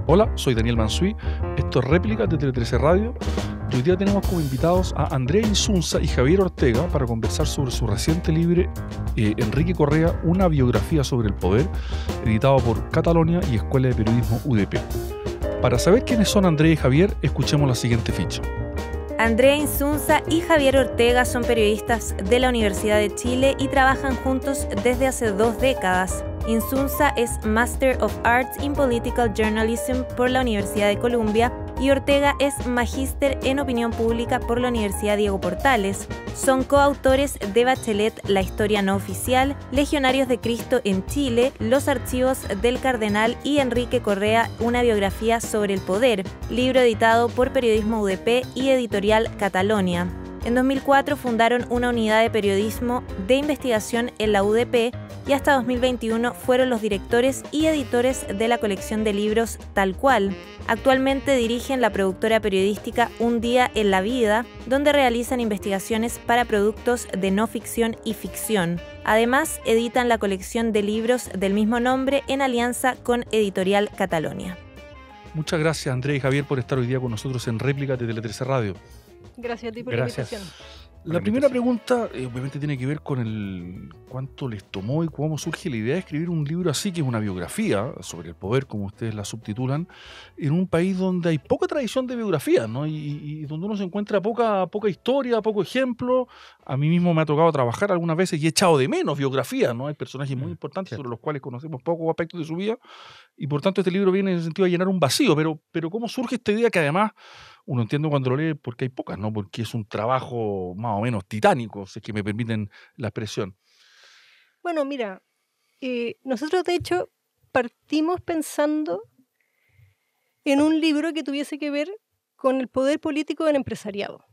Hola, soy Daniel Mansuy, esto es Réplicas de Tele13 Radio y hoy día tenemos como invitados a Andrea Insunza y Javier Ortega para conversar sobre su reciente libro Enrique Correa, una biografía sobre el poder, editado por Catalonia y Escuela de Periodismo UDP. Para saber quiénes son Andrea y Javier, escuchemos la siguiente ficha. Andrea Insunza y Javier Ortega son periodistas de la Universidad de Chile y trabajan juntos desde hace 2 décadas. Insunza es Master of Arts in Political Journalism por la Universidad de Columbia y Ortega es Magíster en Opinión Pública por la Universidad Diego Portales. Son coautores de Bachelet, La Historia No Oficial, Legionarios de Cristo en Chile, Los Archivos del Cardenal y Enrique Correa, una biografía sobre el poder, libro editado por Periodismo UDP y Editorial Catalonia. En 2004 fundaron una unidad de periodismo de investigación en la UDP y hasta 2021 fueron los directores y editores de la colección de libros Tal Cual. Actualmente dirigen la productora periodística Un Día en la Vida, donde realizan investigaciones para productos de no ficción y ficción. Además, editan la colección de libros del mismo nombre en alianza con Editorial Catalonia. Muchas gracias, Andrea y Javier, por estar hoy día con nosotros en Réplicas de Tele13 Radio. Gracias a ti por la invitación. La primera pregunta obviamente tiene que ver con el cuánto les tomó y cómo surge la idea de escribir un libro así, que es una biografía sobre el poder, como ustedes la subtitulan, en un país donde hay poca tradición de biografía, ¿no? Y donde uno se encuentra poca historia, poco ejemplo. A mí mismo me ha tocado trabajar algunas veces y he echado de menos biografías, ¿no? Hay personajes muy importantes sobre los cuales conocemos pocos aspectos de su vida y por tanto este libro viene en el sentido de llenar un vacío, pero ¿cómo surge esta idea que además uno entiende cuando lo lee porque hay pocas, ¿no? Porque es un trabajo más o menos titánico, si es que me permiten la expresión. Bueno, mira, nosotros de hecho partimos pensando en un libro que tuviese que ver con el poder político del empresariado.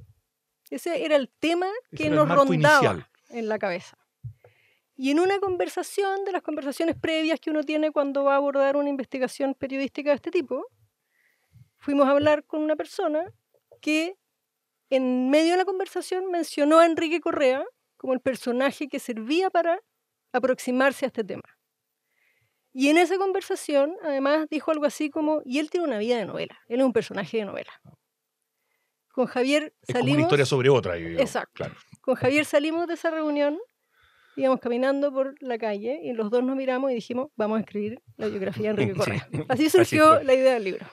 Ese era el tema que nos rondaba en la cabeza. Y en una conversación, de las conversaciones previas que uno tiene cuando va a abordar una investigación periodística de este tipo, fuimos a hablar con una persona que en medio de la conversación mencionó a Enrique Correa como el personaje que servía para aproximarse a este tema. Y en esa conversación, además, dijo algo así como, y él tiene una vida de novela, él es un personaje de novela. Con Javier salimos... Es como una historia sobre otra. Exacto. Claro. Con Javier salimos de esa reunión, íbamos caminando por la calle y los dos nos miramos y dijimos, vamos a escribir la biografía de Enrique Correa. Así surgió la idea del libro.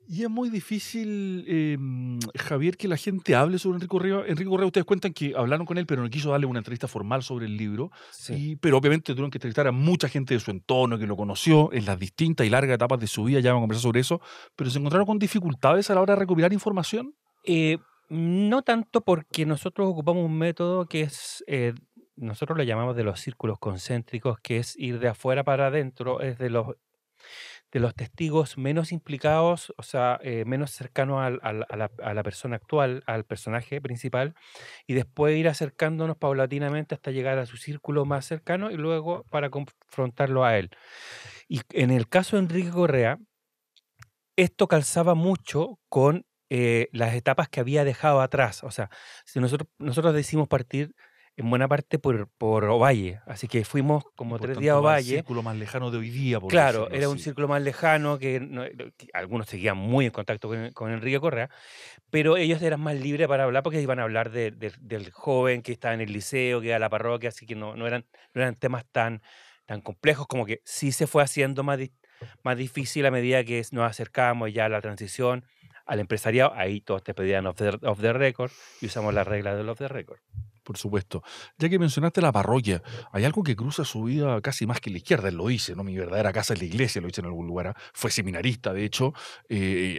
Y es muy difícil, Javier, que la gente hable sobre Enrique Correa. Enrique Correa, ustedes cuentan que hablaron con él, pero no quiso darle una entrevista formal sobre el libro. Sí. Pero obviamente tuvieron que entrevistar a mucha gente de su entorno que lo conoció en las distintas y largas etapas de su vida. Ya vamos a conversar sobre eso. Pero ¿se encontraron con dificultades a la hora de recopilar información? No tanto, porque nosotros ocupamos un método que es... nosotros lo llamamos de los círculos concéntricos, que es ir de afuera para adentro, es de los testigos menos implicados, o sea, menos cercanos a la persona actual, al personaje principal, y después ir acercándonos paulatinamente hasta llegar a su círculo más cercano y luego para confrontarlo a él. Y en el caso de Enrique Correa, esto calzaba mucho con las etapas que había dejado atrás. O sea, si nosotros decidimos partir en buena parte por Ovalle, así que fuimos como 3 días a Ovalle. El círculo más lejano de hoy día. Claro, era un círculo más lejano, que algunos seguían muy en contacto con Enrique Correa, pero ellos eran más libres para hablar porque iban a hablar del joven que estaba en el liceo, que iba a la parroquia, así que no eran temas tan complejos, como que sí se fue haciendo más difícil a medida que nos acercábamos ya a la transición al empresariado. Ahí todos te pedían off the record y usamos la regla del off the record. Por supuesto. Ya que mencionaste la parroquia, hay algo que cruza su vida casi más que la izquierda. Él lo dice, ¿no? Mi verdadera casa es la iglesia, lo dice en algún lugar. Fue seminarista, de hecho,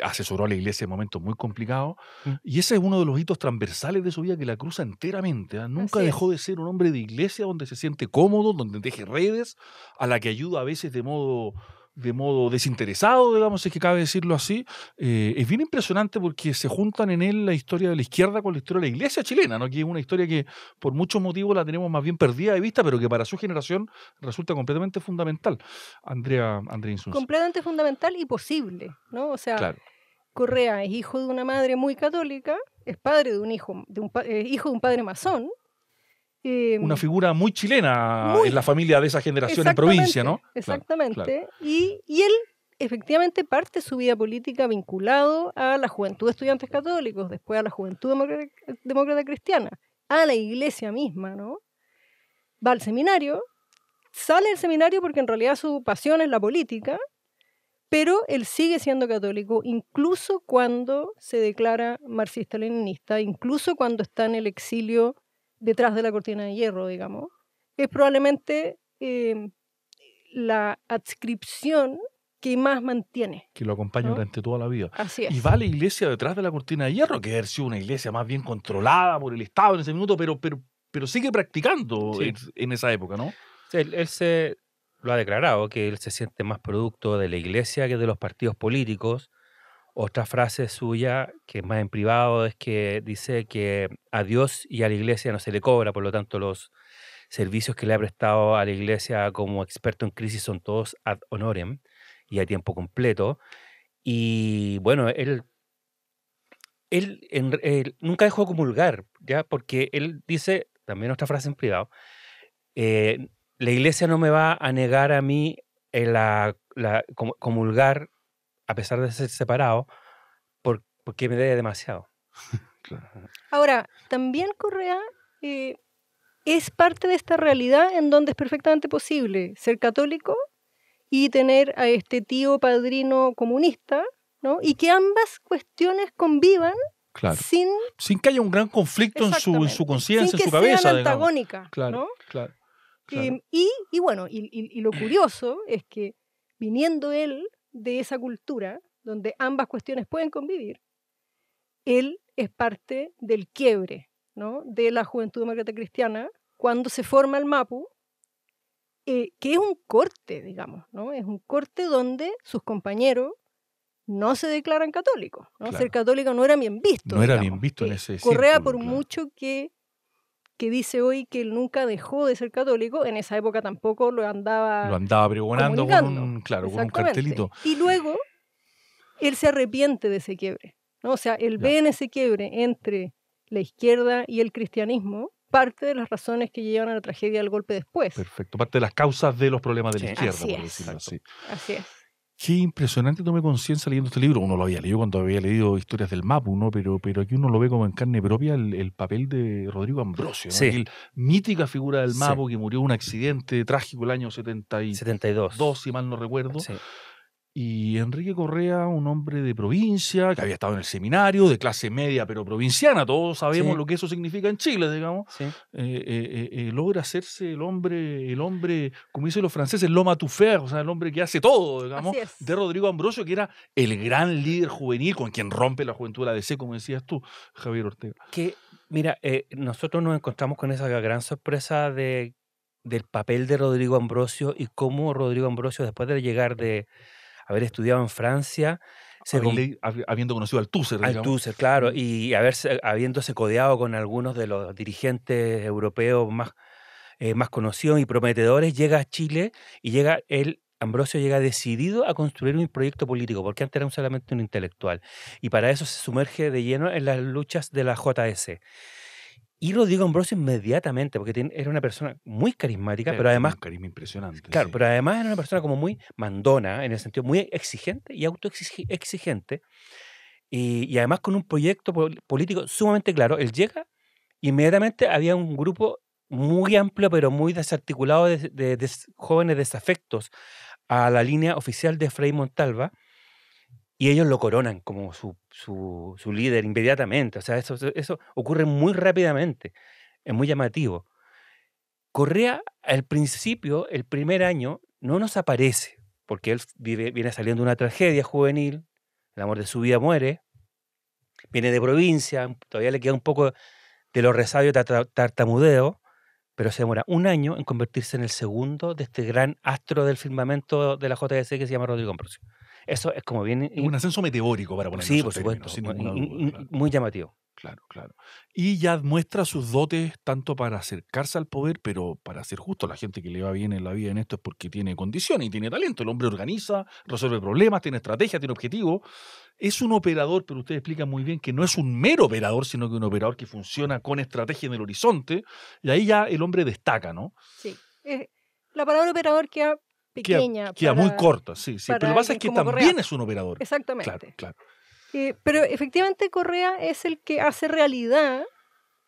asesoró a la iglesia en momentos muy complicados. Y ese es uno de los hitos transversales de su vida que la cruza enteramente. Nunca dejó de ser un hombre de iglesia donde se siente cómodo, donde teje redes, a la que ayuda a veces de modo desinteresado, digamos, si es que cabe decirlo así. Es bien impresionante porque se juntan en él la historia de la izquierda con la historia de la iglesia chilena, ¿no? Que es una historia que por muchos motivos la tenemos más bien perdida de vista, pero que para su generación resulta completamente fundamental. Andrea Insunza. Completamente fundamental y posible, ¿no? O sea, claro. Correa es hijo de una madre muy católica, es padre de un hijo de un padre masón. Una figura muy chilena en la familia de esa generación en provincia, ¿no? Exactamente. Claro. Y él efectivamente parte su vida política vinculado a la juventud de estudiantes católicos, después a la juventud demócrata cristiana, a la iglesia misma, ¿no? Va al seminario, sale del seminario porque en realidad su pasión es la política, pero él sigue siendo católico, incluso cuando se declara marxista-leninista, incluso cuando está en el exilio detrás de la cortina de hierro, digamos. Es probablemente la adscripción que más mantiene. Que lo acompaña, ¿no?, durante toda la vida. Así es. Y va a la iglesia detrás de la cortina de hierro, que debe haber sido una iglesia más bien controlada por el Estado en ese minuto, pero sigue practicando Sí. en esa época, ¿no? Sí, él se lo ha declarado, que él se siente más producto de la iglesia que de los partidos políticos. Otra frase suya, que es más en privado, es que dice que a Dios y a la iglesia no se le cobra, por lo tanto los servicios que le ha prestado a la iglesia como experto en crisis son todos ad honorem y a tiempo completo. Y bueno, él nunca dejó de comulgar, ¿ya? Porque él dice, también otra frase en privado, la iglesia no me va a negar a mí comulgar a pesar de ser separado porque me debe demasiado. Claro. Ahora, también Correa es parte de esta realidad en donde es perfectamente posible ser católico y tener a este tío padrino comunista, ¿no? Y que ambas cuestiones convivan Claro. sin que haya un gran conflicto en su conciencia, en su sin que cabeza, sean digamos. antagónicas, Claro, ¿no? claro. Y bueno, y lo curioso es que viniendo él de esa cultura donde ambas cuestiones pueden convivir, él es parte del quiebre, ¿no?, de la Juventud Demócrata Cristiana cuando se forma el MAPU, que es un corte, digamos, ¿no? Es un corte donde sus compañeros no se declaran católicos, ¿no? Claro. Ser católico no era bien visto. No era digamos. bien visto en ese Correa, círculo, por claro. mucho que dice hoy que él nunca dejó de ser católico, en esa época tampoco lo andaba pregonando con comunicando. un Exactamente. cartelito. Y luego él se arrepiente de ese quiebre, ¿no? O sea, él Ya. ve en ese quiebre entre la izquierda y el cristianismo parte de las razones que llevan a la tragedia del golpe después. Perfecto. Parte de las causas de los problemas de la Sí. izquierda, Así por es. decirlo así. Así es. Qué impresionante, tomé conciencia leyendo este libro. Uno lo había leído cuando había leído Historias del Mapu, ¿no? Pero aquí uno lo ve como en carne propia el papel de Rodrigo Ambrosio, ¿no? Sí. Aquel mítica figura del Sí. Mapu que murió en un accidente trágico el año 72, si mal no recuerdo. Sí. Y Enrique Correa, un hombre de provincia, que había estado en el seminario, de clase media pero provinciana, todos sabemos Sí. lo que eso significa en Chile, digamos. Sí. Logra hacerse el hombre, como dicen los franceses, l'homme à tout faire, o sea, el hombre que hace todo, digamos, Así es. de Rodrigo Ambrosio, que era el gran líder juvenil con quien rompe la juventud de la DC, como decías tú, Javier Ortega. Que, mira, nosotros nos encontramos con esa gran sorpresa del papel de Rodrigo Ambrosio y cómo Rodrigo Ambrosio, después de llegar de haber estudiado en Francia, Habiendo conocido al Tusser, digamos. Althusser, claro, y habiéndose codeado con algunos de los dirigentes europeos más conocidos y prometedores, llega a Chile y Ambrosio llega decidido a construir un proyecto político, porque antes era solamente un intelectual. Y para eso se sumerge de lleno en las luchas de la JS. Y Rodrigo Ambrosio inmediatamente, porque era una persona muy carismática, pero además, un carisma impresionante. claro, sí. pero además era una persona como muy mandona, en el sentido muy exigente y autoexigente, y además con un proyecto político sumamente claro. Él llega, inmediatamente había un grupo muy amplio, pero muy desarticulado de jóvenes desafectos a la línea oficial de Frei Montalva, y ellos lo coronan como su líder inmediatamente. O sea, eso ocurre muy rápidamente, es muy llamativo. Correa, al principio, el primer año, no nos aparece, porque él viene saliendo de una tragedia juvenil, el amor de su vida muere, viene de provincia, todavía le queda un poco de los resabios tartamudeo, pero se demora un año en convertirse en el segundo de este gran astro del firmamento de la JS que se llama Rodrigo Ambrosio. Eso es como bien... Un ascenso meteórico, para ponerlo Sí, en por términos, supuesto, sin ninguna duda, claro. muy llamativo. Claro. Y ya muestra sus dotes tanto para acercarse al poder, pero para ser justo, la gente que le va bien en la vida en esto es porque tiene condiciones y tiene talento. El hombre organiza, resuelve problemas, tiene estrategia, tiene objetivo. Es un operador, pero usted explica muy bien que no es un mero operador, sino que un operador que funciona con estrategia en el horizonte. Y ahí ya el hombre destaca, ¿no? Sí. La palabra operador queda pequeña. Queda muy corta, sí. Pero lo que pasa es que también Correa. es un operador. Exactamente. Claro. Pero efectivamente Correa es el que hace realidad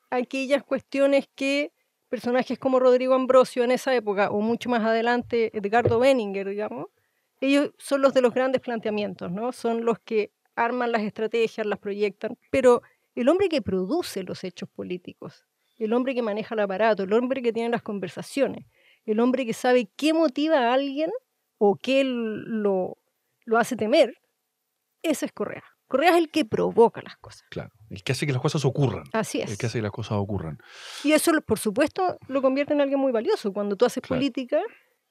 aquellas cuestiones que personajes como Rodrigo Ambrosio en esa época, o mucho más adelante Edgardo Benninger, digamos, ellos son los de los grandes planteamientos, ¿no? Son los que arman las estrategias, las proyectan, pero el hombre que produce los hechos políticos, el hombre que maneja el aparato, el hombre que tiene las conversaciones, el hombre que sabe qué motiva a alguien o qué lo hace temer, ese es Correa. Correa es el que provoca las cosas. Claro, el que hace que las cosas ocurran. Así es. El que hace que las cosas ocurran. Y eso, por supuesto, lo convierte en alguien muy valioso. Cuando tú haces Claro. política,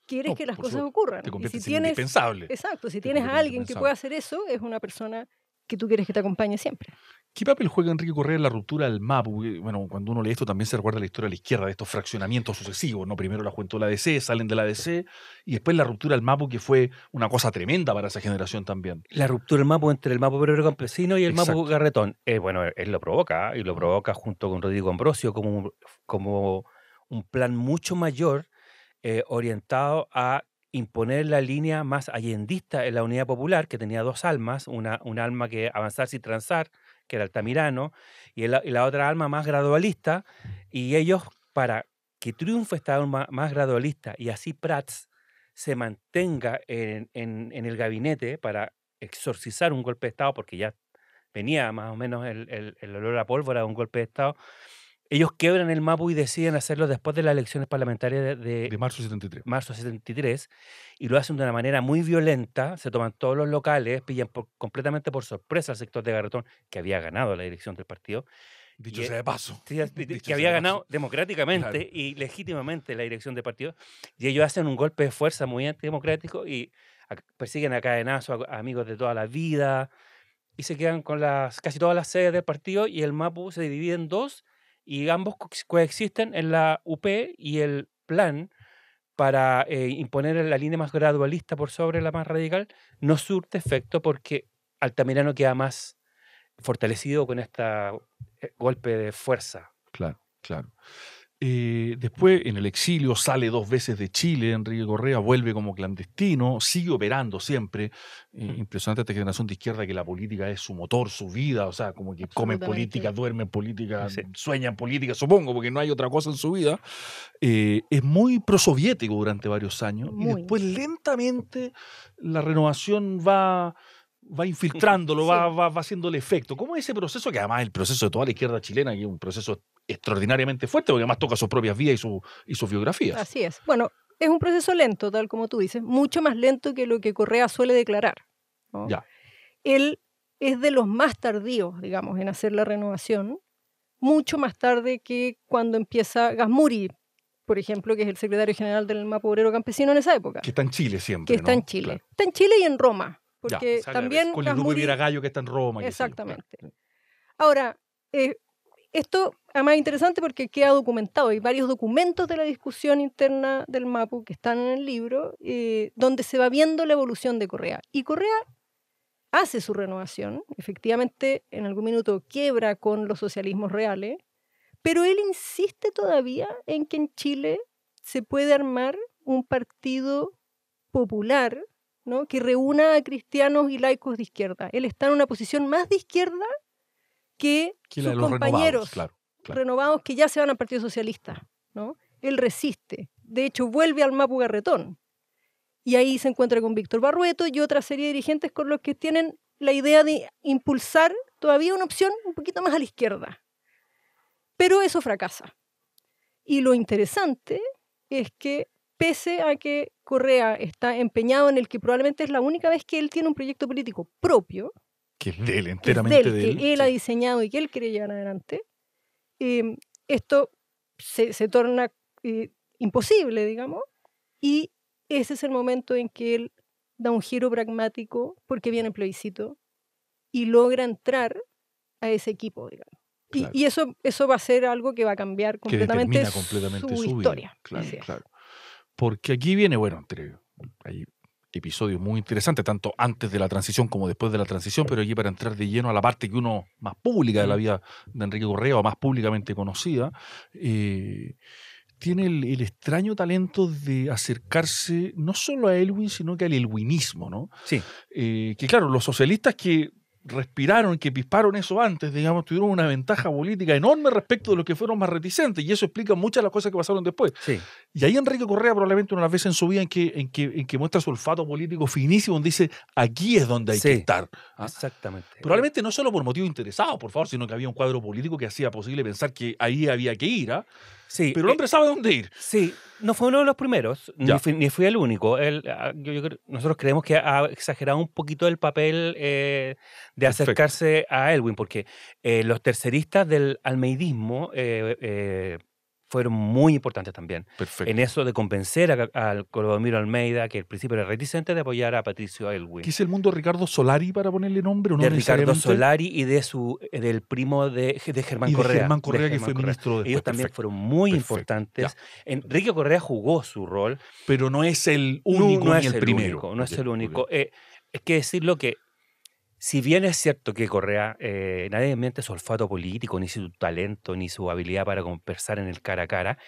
quieres que las cosas ocurran. Te Y conviertes si en tienes, indispensable. exacto, si Te tienes a conviertes en alguien que indispensable. pueda hacer eso, es una persona que tú quieres que te acompañe siempre. ¿Qué papel juega Enrique Correa en la ruptura del MAPU? Porque, bueno, cuando uno lee esto también se recuerda la historia de la izquierda, de estos fraccionamientos sucesivos, ¿no? Primero la juventud de la ADC, salen de la ADC, y después la ruptura del MAPU, que fue una cosa tremenda para esa generación también. La ruptura del MAPU entre el MAPU Obrero Campesino y el Exacto. MAPU Garretón. Bueno, él lo provoca, y lo provoca junto con Rodrigo Ambrosio como un plan mucho mayor orientado a imponer la línea más allendista en la Unidad Popular, que tenía dos almas, una alma que avanzar sin transar, que era Altamirano, y la otra alma más gradualista, y ellos, para que triunfe esta alma más gradualista y así Prats se mantenga en el gabinete para exorcizar un golpe de Estado, porque ya venía más o menos el olor a pólvora de un golpe de Estado, ellos quiebran el MAPU y deciden hacerlo después de las elecciones parlamentarias De marzo de 73. marzo de 73, y lo hacen de una manera muy violenta, se toman todos los locales, pillan completamente por sorpresa al sector de Garretón, que había ganado la dirección del partido, Dicho Y- sea de paso. sí, Dicho que sea había de ganado paso. democráticamente Claro. y legítimamente la dirección del partido, y ellos hacen un golpe de fuerza muy antidemocrático y persiguen a cadenazos a amigos de toda la vida, y se quedan con casi todas las sedes del partido, y el MAPU se divide en dos, y ambos coexisten en la UP, y el plan para imponer la línea más gradualista por sobre la más radical no surte efecto, porque Altamirano queda más fortalecido con este golpe de fuerza. Claro. Después, en el exilio, sale 2 veces de Chile, Enrique Correa, vuelve como clandestino, sigue operando siempre. Impresionante esta generación de izquierda, que la política es su motor, su vida, o sea, como que come Absolutamente. política, duerme política, Sí. sueña política, supongo, porque no hay otra cosa en su vida. Es muy prosoviético durante varios años, y Muy. después lentamente la renovación va infiltrándolo, Sí. va haciéndole efecto. ¿Cómo es ese proceso? Que además es el proceso de toda la izquierda chilena, que es un proceso extraordinariamente fuerte, porque además toca sus propias vidas y sus biografías. Así es. Bueno, es un proceso lento, tal como tú dices, mucho más lento que lo que Correa suele declarar, ¿no? Ya. Él es de los más tardíos, digamos, en hacer la renovación, mucho más tarde que cuando empieza Gasmuri, por ejemplo, que es el secretario general del MAPU Obrero Campesino en esa época, Que está en Chile siempre. que está ¿no? en Chile. Claro. Está en Chile y en Roma, Ya, porque sale a también veces, con el grupo de Gasmuri- Viera Gallo, que está en Roma. qué sé yo, Exactamente. claro. Ahora, esto además es interesante porque queda documentado. Hay varios documentos de la discusión interna del MAPU que están en el libro, donde se va viendo la evolución de Correa. Y Correa hace su renovación, efectivamente en algún minuto quiebra con los socialismos reales, pero él insiste todavía en que en Chile se puede armar un partido popular, ¿no?, que reúna a cristianos y laicos de izquierda. Él está en una posición más de izquierda que Que la sus de los compañeros renovados, claro. renovados que ya se van al Partido Socialista, ¿no? Él resiste. De hecho, vuelve al MAPU Garretón. Y ahí se encuentra con Víctor Barrueto y otra serie de dirigentes con los que tienen la idea de impulsar todavía una opción un poquito más a la izquierda. Pero eso fracasa. Y lo interesante es que, pese a que Correa está empeñado en el que probablemente es la única vez que él tiene un proyecto político propio, Que es de él, que es enteramente de él, que él sí. ha diseñado y que él quiere llevar adelante, esto se torna imposible, digamos, y ese es el momento en que él da un giro pragmático, porque viene el plebiscito, y logra entrar a ese equipo, digamos. Claro. Y eso va a ser algo que va a cambiar Que completamente, determina completamente su su vida. historia. Claro, Así es. claro. Porque aquí viene, bueno, hay episodios muy interesantes, tanto antes de la transición como después de la transición, pero aquí para entrar de lleno a la parte que uno más pública de la vida de Enrique Correa, o más públicamente conocida, tiene el extraño talento de acercarse no solo a Elwin, sino que al elwinismo, ¿no? Sí. Que claro, los socialistas que respiraron, que pisparon eso antes, digamos, tuvieron una ventaja política enorme respecto de los que fueron más reticentes, y eso explica muchas de las cosas que pasaron después. Sí. Y ahí Enrique Correa probablemente una vez en su vida en que muestra su olfato político finísimo, donde dice, aquí es donde hay Sí. que estar. ¿Ah? Exactamente. Probablemente no solo por motivos interesados, por favor, sino que había un cuadro político que hacía posible pensar que ahí había que ir, ¿ah? Sí, Pero el hombre sabe dónde ir. sí, no fue uno de los primeros, Ya. ni fui el único. Nosotros creemos que ha exagerado un poquito el papel de Perfecto. acercarse a Elwin, porque los terceristas del almeidismo fueron muy importantes también Perfecto. en eso de convencer al Clodomiro Almeida, que al principio era reticente, de apoyar a Patricio Elwin. ¿Qué es el mundo de Ricardo Solari para ponerle nombre? ¿O no De Ricardo necesariamente? Solari y del primo de Germán Y de Correa. Germán Correa, que Germán fue Correa. ministro después. Ellos también Perfecto. fueron muy Perfecto. importantes. Ya. Enrique Correa jugó su rol. Pero no es el único No ni es el primero. único, no es Ok, el único. ok. Es que decirlo que, si bien es cierto que Correa, nadie miente su olfato político, ni su talento, ni su habilidad para conversar en el cara a cara,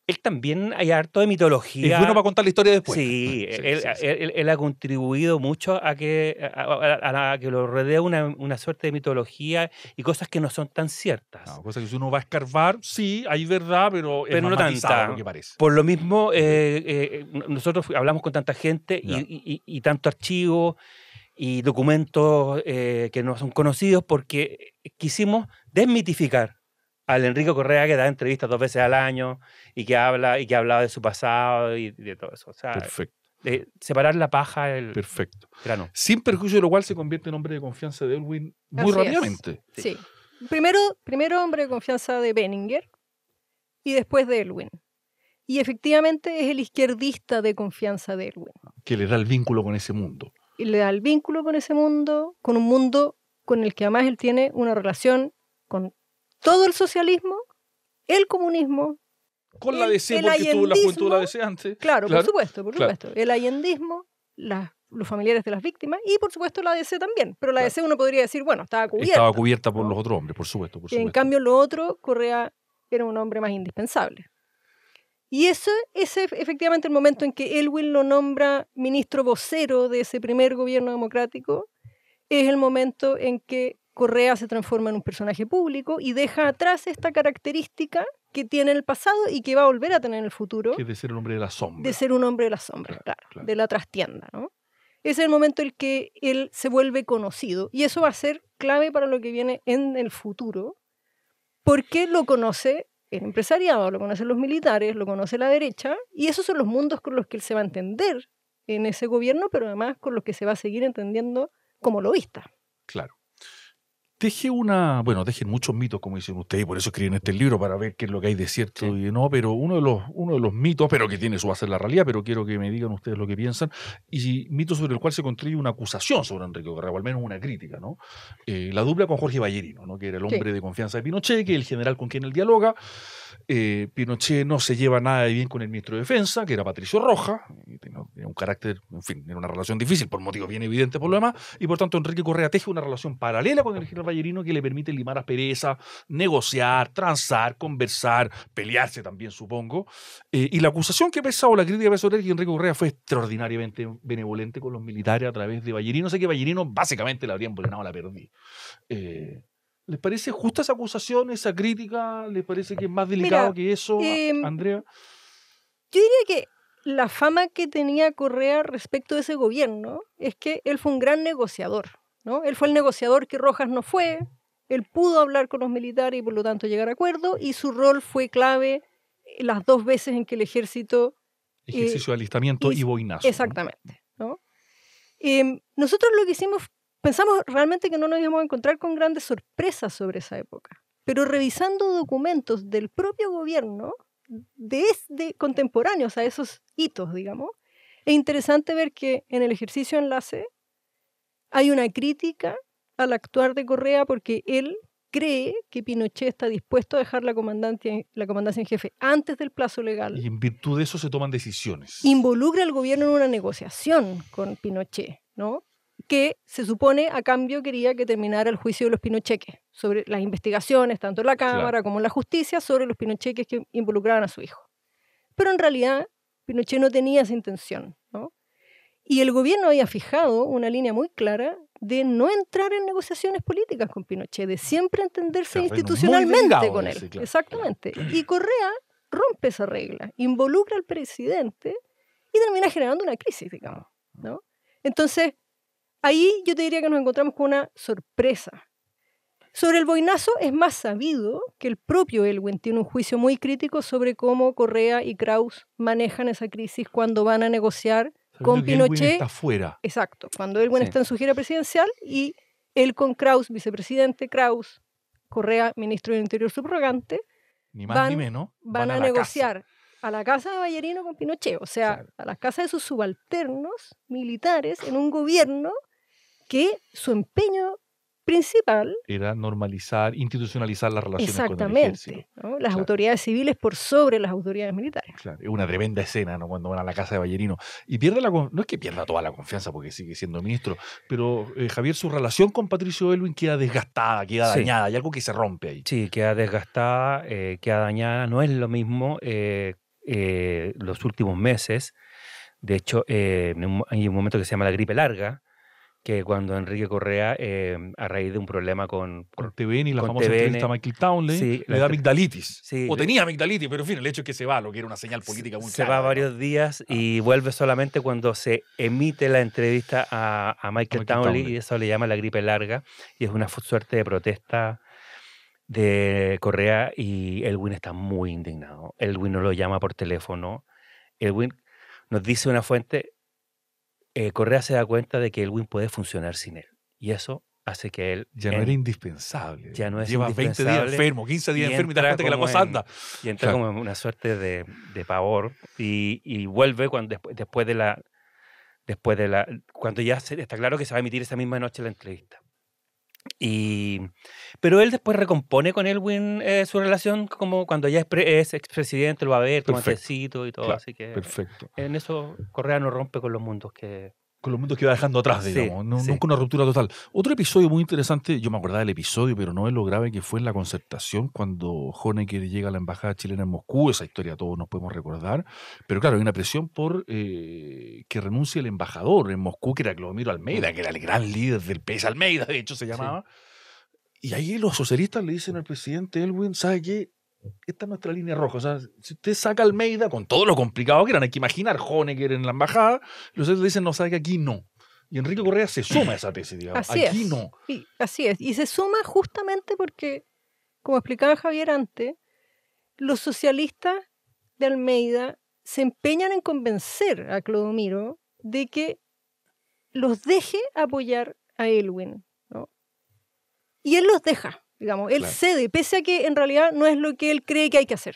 él también hay harto de mitología. Es bueno para contar la historia después. Sí, Sí, él, sí, sí. él ha contribuido mucho a que lo rodee una suerte de mitología y cosas que no son tan ciertas. No, cosa que si uno va a escarbar, sí, hay verdad, pero es Pero más no matizado tanta. lo que parece. Por lo mismo, nosotros hablamos con tanta gente Ya. y tanto archivo y documentos que no son conocidos porque quisimos desmitificar al Enrique Correa, que da entrevistas 2 veces al año y que hablaba de su pasado y de todo eso. O sea, Perfecto, separar la paja del perfecto. grano. Sin perjuicio de lo cual se convierte en hombre de confianza de Elwin muy Así es. rápidamente. Sí. Primero hombre de confianza de Benninger y después de Elwin. Y efectivamente es el izquierdista de confianza de Elwin. Que le da el vínculo con ese mundo. Y le da el vínculo con ese mundo, con un mundo con el que además él tiene una relación con todo el socialismo, el comunismo, Con la El- DC, el porque tuvo la juventud de la allendismo, DC antes. claro, Claro, por supuesto, claro. el allendismo, los familiares de las víctimas y por supuesto la DC también. Pero la Claro. DC uno podría decir, bueno, estaba cubierta. Estaba cubierta por ¿no? los otros hombres, por supuesto. Por En supuesto. cambio, lo otro, Correa era un hombre más indispensable. Y ese es efectivamente el momento en que Elwin lo nombra ministro vocero de ese primer gobierno democrático. Es el momento en que Correa se transforma en un personaje público y deja atrás esta característica que tiene en el pasado y que va a volver a tener en el futuro, Que es de ser el hombre de la sombra. de ser un hombre de las sombras, Claro, claro, claro. de la trastienda, ¿no? Es el momento en que él se vuelve conocido y eso va a ser clave para lo que viene en el futuro, porque lo conoce el empresariado, lo conocen los militares, lo conoce la derecha, y esos son los mundos con los que él se va a entender en ese gobierno, pero además con los que se va a seguir entendiendo como lobista. Claro. Dejen muchos mitos, como dicen ustedes, y por eso escriben este libro, para ver qué es lo que hay de cierto Sí. y de no, pero uno de los mitos, pero que tiene su base en la realidad, pero quiero que me digan ustedes lo que piensan, y mito sobre el cual se construye una acusación sobre Enrique Correa, o al menos una crítica, ¿no? La dupla con Jorge Ballerino, ¿no? Que era el hombre de confianza de Pinochet, que es el general con quien él dialoga. Pinochet no se lleva nada de bien con el ministro de Defensa, que era Patricio Rojas, y tenía un carácter, en fin, era una relación difícil por motivos bien evidentes por lo demás, y por tanto Enrique Correa teje una relación paralela con el general Ballerino que le permite limar asperezas, negociar, transar, conversar, pelearse también, supongo. Y la acusación que pesa o la crítica que pesa sobre él es que Enrique Correa fue extraordinariamente benevolente con los militares a través de Ballerino. Sé que Ballerino básicamente le habría embolinado la perdí. ¿Les parece justa esa acusación, esa crítica? ¿Les parece que es más delicado Mira, que eso, em, Andrea? Yo diría que la fama que tenía Correa respecto de ese gobierno es que él fue un gran negociador, ¿no? Él fue el negociador que Rojas no fue, él pudo hablar con los militares y por lo tanto llegar a acuerdo, y su rol fue clave las 2 veces en que el ejército... Ejercicio de alistamiento y boinazo. ¿no? Exactamente, ¿no? Nosotros lo que hicimos, pensamos realmente que no nos íbamos a encontrar con grandes sorpresas sobre esa época, pero revisando documentos del propio gobierno, de contemporáneos a esos hitos, digamos, es interesante ver que en el ejercicio enlace hay una crítica al actuar de Correa porque él cree que Pinochet está dispuesto a dejar la comandancia en jefe antes del plazo legal. Y en virtud de eso se toman decisiones. Involucra al gobierno en una negociación con Pinochet, ¿no? Que se supone a cambio quería que terminara el juicio de los pinocheques sobre las investigaciones, tanto en la Cámara como en la justicia, sobre los pinocheques que involucraban a su hijo. pero en realidad Pinochet no tenía esa intención, ¿no? Y el gobierno había fijado una línea muy clara de no entrar en negociaciones políticas con Pinochet, de siempre entenderse Terreno muy institucionalmente delgado con él. ese, claro. Exactamente. Y Correa rompe esa regla, involucra al presidente y termina generando una crisis, digamos, ¿no? Entonces, ahí yo te diría que nos encontramos con una sorpresa. Sobre el boinazo es más sabido que el propio Elwin tiene un juicio muy crítico sobre cómo Correa y Kraus manejan esa crisis cuando van a negociar con Sabiendo que Elwin Pinochet. está fuera. Exacto, cuando Elwin Sí. está en su gira presidencial y él con Kraus, vicepresidente, Kraus, Correa, ministro del Interior subrogante, Ni más van- ni menos. van a la negociar a la casa de Ballerino con Pinochet, o sea, Claro. a la casa de sus subalternos militares en un gobierno que su empeño principal, Era normalizar, institucionalizar las relaciones con el exactamente, ejército. ¿no? Las Claro. autoridades civiles por sobre las autoridades militares. Claro, es una tremenda escena, ¿no? Cuando van a la casa de Ballerino. Y pierde no es que pierda toda la confianza porque sigue siendo ministro, pero Javier, su relación con Patricio Elwin queda desgastada, queda Sí. dañada, hay algo que se rompe ahí. Sí, queda desgastada, queda dañada. No es lo mismo los últimos meses. De hecho, hay un momento que se llama la gripe larga, que cuando Enrique Correa, a raíz de un problema Con TVN y la con famosa TVN, entrevista a Michael Townley, sí, le da amigdalitis. sí, O le- tenía amigdalitis, pero en fin, el hecho es que se va, lo que era una señal política muy se clara. va ¿no? varios días y vuelve solamente cuando se emite la entrevista a Michael Townley, y eso le llama la gripe larga, y es una suerte de protesta de Correa, y Elwin está muy indignado. Elwin no lo llama por teléfono. Elwin, nos dice una fuente, Correa se da cuenta de que Elwin puede funcionar sin él, y eso hace que él Ya no era indispensable. ya no es Lleva 20 días indispensable enfermo, 15 días y enfermo y te das entra cuenta que la como cosa en- anda. y entra Claro. como en una suerte de pavor, y vuelve después de la cuando ya está claro que se va a emitir esa misma noche la entrevista. Pero él después recompone con Elwin su relación, como cuando ya es expresidente, lo va a ver, toma Perfecto. tecito y todo, Claro, así que Perfecto. en eso Correa no rompe con los mundos que... Con los mundos que va dejando atrás, Sí, digamos. sí. Nunca una ruptura total. Otro episodio muy interesante, yo me acordaba del episodio, pero no es lo grave que fue en la concertación cuando Honecker llega a la embajada chilena en Moscú. Esa historia todos nos podemos recordar. Pero claro, hay una presión por que renuncie el embajador en Moscú, que era Clodomiro Almeida, que era el gran líder del PS Almeida, de hecho se llamaba. Y ahí los socialistas le dicen al presidente Elwin, ¿sabe qué? Esta es nuestra línea roja. O sea, si usted saca a Almeida, con todo lo complicado que eran, hay que imaginar Honecker en la embajada, los socialistas le dicen, no, sabe que aquí no. Y Enrique Correa se suma a esa tesis, digamos. Así Aquí es. no. Sí, así es. Y se suma justamente porque, como explicaba Javier antes, los socialistas de Almeida se empeñan en convencer a Clodomiro de que los deje apoyar a Elwin, ¿no? Y él los deja, digamos, él Claro. cede, pese a que en realidad no es lo que él cree que hay que hacer.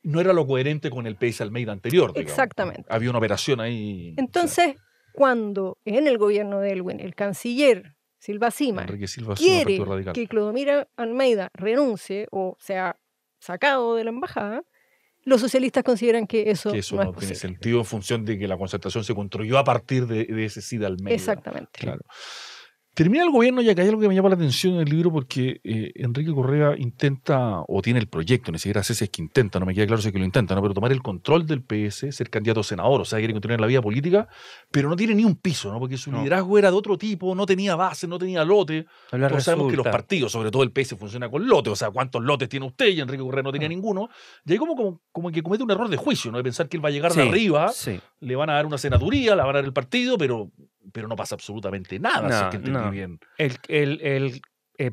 No era lo coherente con el PS Almeida anterior, digamos. Exactamente. Había una operación ahí. Entonces, cuando en el gobierno de Elwin el canciller Silva Sima Enrique Silva Sima, quiere Partido Radical. que Clodomiro Almeida renuncie o sea sacado de la embajada, los socialistas consideran que eso, Que eso no no es tiene posible. sentido en función de que la concertación se construyó a partir de ese sí de Almeida. Exactamente. Claro. Termina el gobierno y acá hay algo que me llama la atención en el libro porque Enrique Correa intenta, o tiene el proyecto, ni siquiera sé si es que intenta, no me queda claro si es que lo intenta, ¿no? Pero tomar el control del PS, ser candidato a senador, o sea, quiere continuar en la vida política, pero no tiene ni un piso, ¿no? Porque su No. liderazgo era de otro tipo, no tenía base, no tenía lote. No le Todos sabemos que los resulta. partidos, sobre todo el PS, funciona con lote, o sea, ¿cuántos lotes tiene usted? Y Enrique Correa no tenía ninguno. Y ahí como que comete un error de juicio, ¿no? De pensar que él va a llegar de Sí, arriba, sí. le van a dar una senaduría, le van a dar el partido, pero no pasa absolutamente nada, si es No, que entendí no. bien.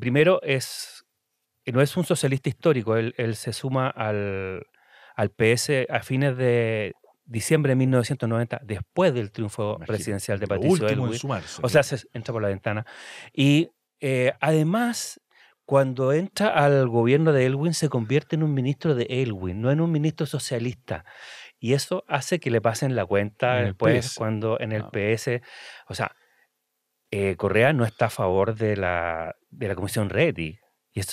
Primero no es un socialista histórico, él se suma al PS a fines de diciembre de 1990, después del triunfo Imagínate, presidencial de lo Patricio último en Elwin. sumarse. O sea, se entra por la ventana. Y además, cuando entra al gobierno de Elwin, se convierte en un ministro de Elwin, no en un ministro socialista. Y eso hace que le pasen la cuenta En el después, PS. cuando en el Ah. PS, o sea, Correa no está a favor de la Comisión Reti.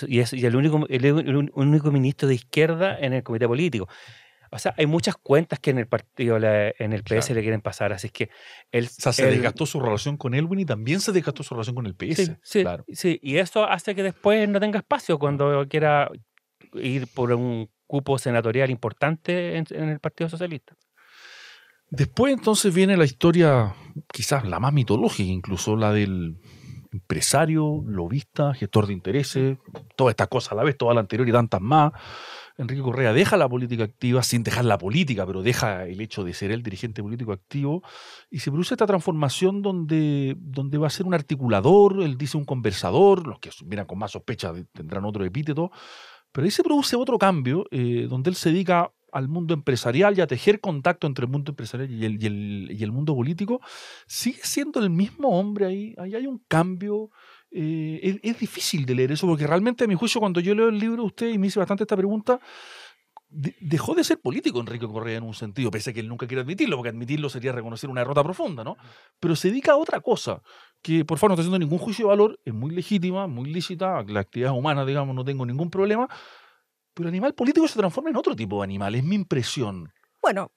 Y el único ministro de izquierda en el comité político. O sea, hay muchas cuentas que en el partido, en el PS Claro. le quieren pasar. Así que él. O sea, se desgastó su relación con Elwin y también se desgastó su relación con el PS. Sí, sí, Claro. sí, y eso hace que después no tenga espacio cuando quiera ir por un cupo senatorial importante en el Partido Socialista. Después entonces viene la historia, quizás la más mitológica incluso, la del empresario, lobista, gestor de intereses, todas estas cosas a la vez, toda la anterior y tantas más. Enrique Correa deja la política activa sin dejar la política, pero deja el hecho de ser el dirigente político activo y se produce esta transformación donde va a ser un articulador, él dice un conversador, los que miran con más sospecha tendrán otro epíteto, pero ahí se produce otro cambio donde él se dedica al mundo empresarial y a tejer contacto entre el mundo empresarial y el mundo político. Sigue siendo el mismo hombre ahí hay un cambio. Es difícil de leer eso porque realmente a mi juicio cuando yo leo el libro de usted y me hice bastante esta pregunta, dejó de ser político Enrique Correa en un sentido, pese a que él nunca quiere admitirlo, porque admitirlo sería reconocer una derrota profunda, ¿no? Pero se dedica a otra cosa, que por favor no estoy haciendo ningún juicio de valor, es muy legítima, muy lícita, la actividad humana, digamos, no tengo ningún problema, pero el animal político se transforma en otro tipo de animal, es mi impresión. Bueno,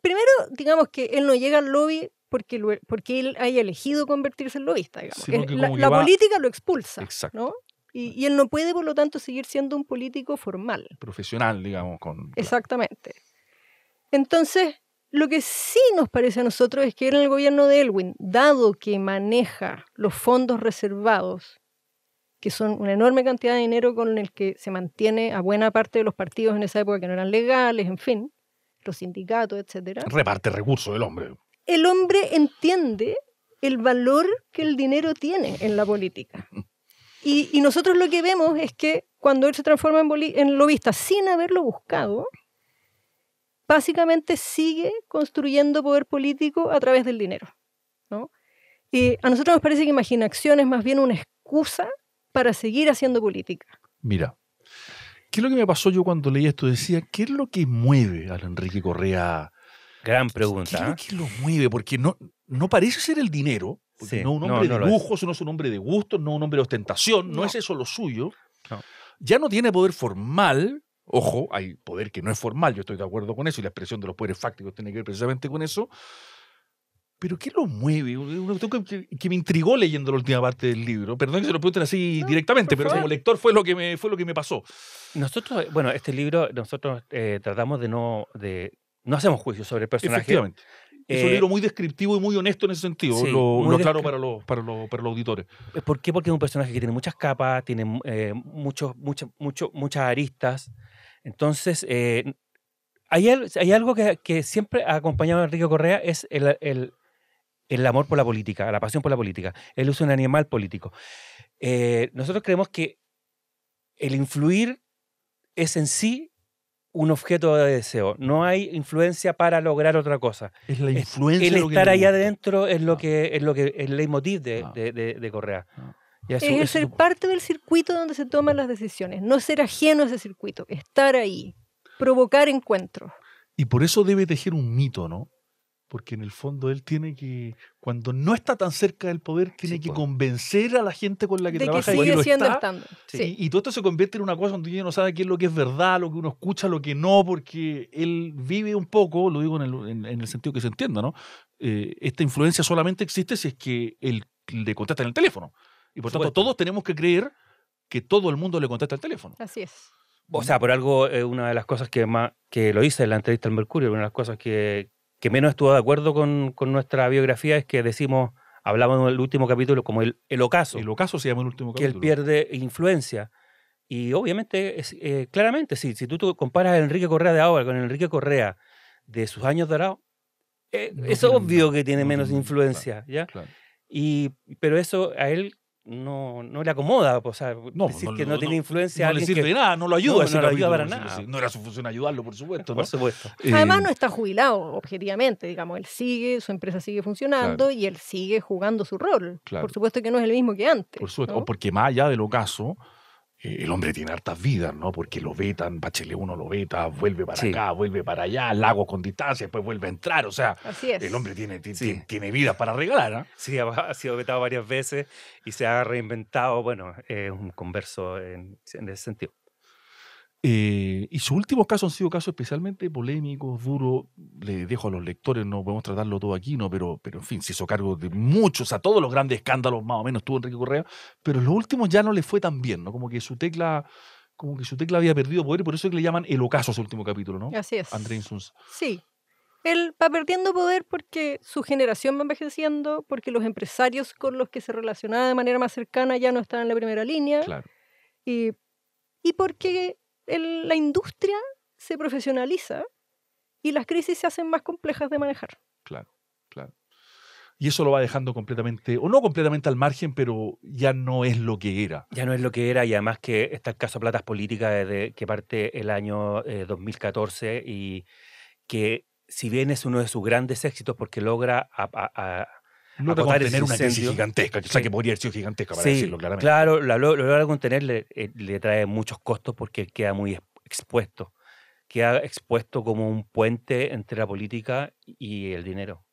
primero, digamos que él no llega al lobby porque él haya elegido convertirse en lobista, digamos. Sí, porque la política lo expulsa, exacto, ¿no? Y él no puede, por lo tanto, seguir siendo un político formal. profesional, digamos. Exactamente. Entonces, lo que sí nos parece a nosotros es que en el gobierno de Aylwin, dado que maneja los fondos reservados, que son una enorme cantidad de dinero con el que se mantiene a buena parte de los partidos en esa época que no eran legales, en fin, los sindicatos, etcétera. Reparte recursos el hombre. El hombre entiende el valor que el dinero tiene en la política. Y nosotros lo que vemos es que cuando él se transforma en lobista sin haberlo buscado, básicamente sigue construyendo poder político a través del dinero, ¿no? Y a nosotros nos parece que Imaginación es más bien una excusa para seguir haciendo política. Mira, ¿qué es lo que me pasó yo cuando leí esto? Decía, ¿qué es lo que mueve a Enrique Correa? Gran pregunta. ¿Qué es lo que lo mueve? Porque no parece ser el dinero, porque Sí, no es un hombre no de lo lujos, no es un hombre de gustos, no es un hombre de ostentación, no No. es eso lo suyo. No. Ya no tiene poder formal. Ojo, hay poder que no es formal, yo estoy de acuerdo con eso, y la expresión de los poderes fácticos tiene que ver precisamente con eso. Pero ¿qué lo mueve? Una cuestión que me intrigó leyendo la última parte del libro. Perdón que se lo pregunten así No, directamente, por pero favor. como lector fue lo que me pasó. Nosotros, bueno, este libro, nosotros tratamos de no hacemos juicios sobre el personaje. Efectivamente. Es un Eh, libro muy descriptivo y muy honesto en ese sentido. sí, lo muy aclaro para los auditores. ¿Por qué? Porque es un personaje que tiene muchas capas, tiene muchas aristas. Entonces, hay algo que siempre ha acompañado a Enrique Correa, es el amor por la política, la pasión por la política. Él es un animal político. Nosotros creemos que el influir es en sí un objeto de deseo. No hay influencia para lograr otra cosa. Es la influencia. El lo que estar le ahí gusta. adentro es lo Ah. que el leitmotiv Ah. de Correa. Ah. Y eso- Es eso- ser parte del circuito donde se toman las decisiones, no ser ajeno a ese circuito, estar ahí, provocar encuentros. Y por eso debe tejer un mito, ¿no? Porque en el fondo él tiene que, cuando no está tan cerca del poder, tiene Sí, que pues. convencer a la gente con la que De que trabaja sigue que lo siendo está. estándar. Sí. Sí. Y todo esto se convierte en una cosa donde uno no sabe qué es lo que es verdad, lo que uno escucha, lo que no, porque él vive un poco, lo digo en el sentido que se entienda, ¿no? Esta influencia solamente existe si es que él le contesta en el teléfono. Y por tanto, supuesto. todos tenemos que creer que todo el mundo le contesta el teléfono. Así es. O sea, por algo, una de las cosas que lo hice en la entrevista al Mercurio, una de las cosas que menos estuvo de acuerdo con nuestra biografía es que hablamos en el último capítulo como el ocaso, El ocaso se llama el último que él capítulo. pierde influencia. Y obviamente, claramente, sí, si tú comparas a Enrique Correa de ahora con el Enrique Correa de sus años dorados, No es tiene- obvio que tiene no menos tiene- influencia, ¿ya? Claro. Pero eso a él no le acomoda, o sea, No, decir que no tiene influencia No a le alguien sirve que... de nada, no lo ayuda. No, ese no lo ayuda capítulo, para por decirlo nada. así. No era su función ayudarlo, por supuesto. ¿no? Por supuesto. Además Eh, no está jubilado, objetivamente, digamos, él sigue, su empresa sigue funcionando y él sigue jugando su rol. Claro. Por supuesto que no es el mismo que antes. Por supuesto, ¿no? o porque más allá del ocaso, el hombre tiene hartas vidas, ¿no? Porque lo vetan, Bachelet uno lo veta, vuelve para Sí. acá, vuelve para allá, Lagos con distancia, después vuelve a entrar. O sea, Así es. el hombre tiene Sí. vidas para regalar, ¿ah? Sí, ha sido vetado varias veces y se ha reinventado. Bueno, es un converso en ese sentido. Y sus últimos casos han sido casos especialmente polémicos, duros. Le dejo a los lectores, no podemos tratarlo todo aquí, ¿no? Pero en fin, se hizo cargo de muchos, a todos los grandes escándalos más o menos tuvo Enrique Correa, pero en los últimos ya no le fue tan bien, ¿no? Como que su tecla como que su tecla había perdido poder y por eso es que le llaman el ocaso a su último capítulo, ¿no? Así es. André Insunza. Sí. Él va perdiendo poder porque su generación va envejeciendo, porque los empresarios con los que se relacionaba de manera más cercana ya no están en la primera línea, Claro. y porque la industria se profesionaliza y las crisis se hacen más complejas de manejar. Claro. Y eso lo va dejando completamente, o no completamente al margen, pero ya no es lo que era. Ya no es lo que era, y además que está el caso Platas Políticas desde que parte el año 2014 y que si bien es uno de sus grandes éxitos porque logra Logra acotar contener ese una crisis incendio. gigantesca, o sea, que podría haber sido gigantesca para Sí, decirlo claramente. claro, lo logra contener, le trae muchos costos porque él queda muy expuesto. Queda expuesto como un puente entre la política y el dinero.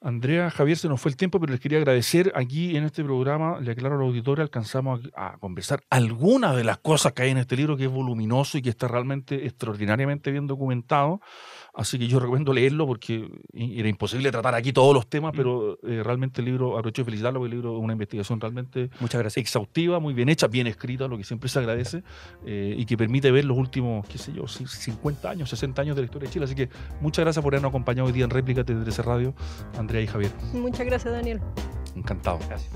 Andrea, Javier, se nos fue el tiempo, pero les quería agradecer. Aquí en este programa, le aclaro a los auditores, alcanzamos a conversar algunas de las cosas que hay en este libro, que es voluminoso y que está realmente extraordinariamente bien documentado. Así que yo recomiendo leerlo porque era imposible tratar aquí todos los temas, pero realmente el libro, aprovecho de felicitarlo porque el libro es una investigación realmente Muchas gracias. exhaustiva, muy bien hecha, bien escrita, lo que siempre se agradece, y que permite ver los últimos, qué sé yo, 50 años, 60 años de la historia de Chile. Así que muchas gracias por habernos acompañado hoy día en Réplica de 13 Radio, Andrea y Javier. Muchas gracias, Daniel. Encantado. Gracias.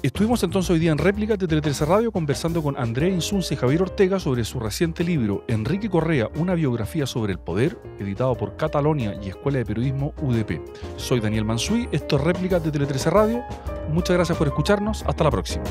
Estuvimos entonces hoy día en Réplica de Tele 13 Radio conversando con Andrea Insunza y Javier Ortega sobre su reciente libro Enrique Correa, una biografía sobre el poder, editado por Catalonia y Escuela de Periodismo UDP. Soy Daniel Mansuy, esto es Réplica de Tele 13 Radio. Muchas gracias por escucharnos. Hasta la próxima.